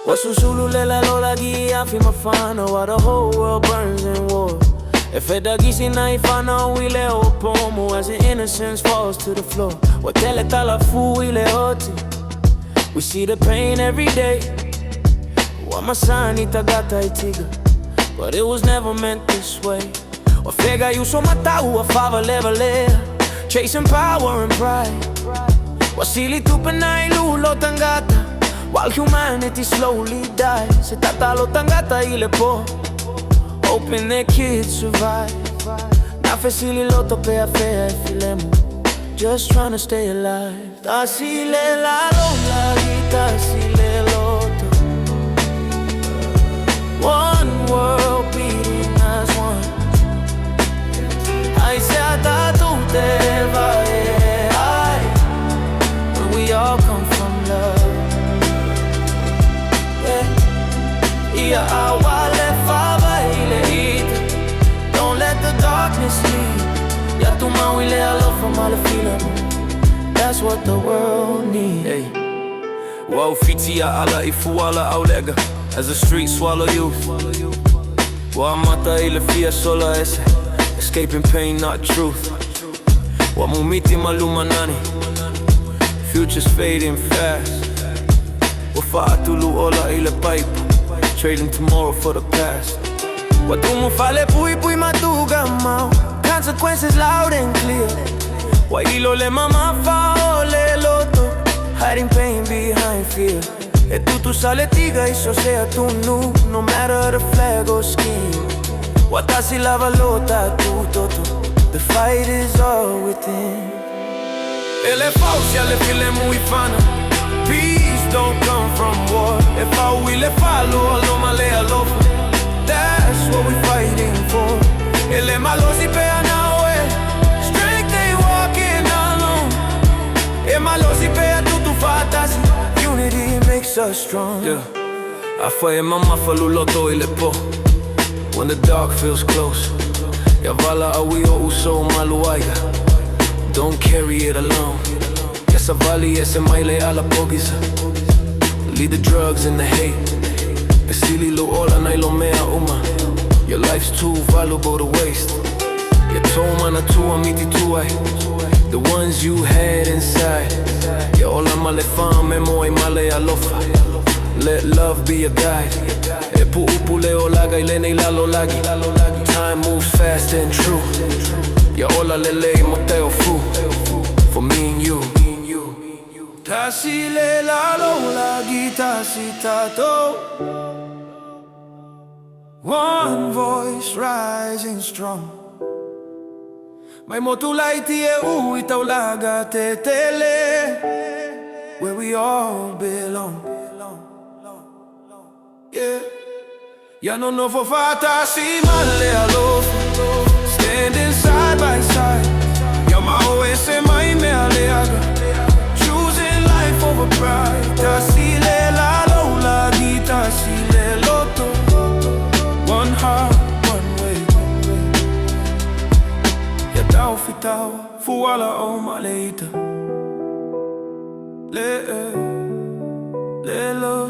Tasi Le Lalolagi afi mafano while the whole world burns in war. Efedagisi na ifana ile opomo as the innocence falls to the floor. Watele talafu ile oti. We see the pain every day. Wamasani tagata itiga, but it was never meant this way. Wafega yuso matau afava levele, chasing power and pride. Wasili tupenai lulo tangata, while humanity slowly dies. Se tatalo tangata ile po, hoping their kids survive. Na fesili loto pe afea filemo, just trying to stay alive. Tasi Le Lalolagi, Tasi Le Loto. One world beating as one. I say tu te vai, when we all come from love. Yeah, awa Lifaboy le ita. Don't let the darkness lead. Ya tu maui le alo from all the feeling. That's what the world needs. Hey. Wow, fiti ya ala ifuala aulega as the streets swallow you. Wa mata ile fia sola ese, escaping pain, not truth. Wa mumiti malumanani, future's fading fast. Wa faatulu ola ile pipe, trading tomorrow for the past. Wa tumu fale pui pui matuga mau, consequences loud and clear. Wa ilo le mama fa ole loto, hiding pain behind fear. E tu sale tiga iso sea tu nu, no matter the flag or scheme. Wa Tasi La valota tu toto, the fight is all within. Ele fausia le file muy fana, peace don't come from war. If I will follow lo male alofa, that's what we fighting for. Ele malosi pe anawe, strength they walking alone. E malosi pe tu fatasi, unity makes us strong. Yeah, afa e mama falu loto ile po. When the dark feels close, ya vala awio uso maluaya. Don't carry it alone. Yes, avali ese maile ala pogisa. Leave the drugs and the hate. Esili lo ola na ilo mea uma. Your life's too valuable to waste. Ya toma na tu amiti tuai, the ones you had inside. Ya ola male fame moi male alofa. Let love be a guide. Epu upu le olaga ilene lalolagi. Time moves fast and true. Ya ola lele moteo fu, for me and you. Tasi Le Lalolagi, Tasi tato. One voice rising strong. May motulaiti e uita ulaga te tele, where we all belong. Yeah. Ya no no for Tasi male alofa, standing side by side. Ya ma oese mai me aleaga, choosing life over pride. Tasi Le Lalolagi, Tasi Le Loto. One heart, one way. Ya tau fitau, fuala o maleita. Le lo.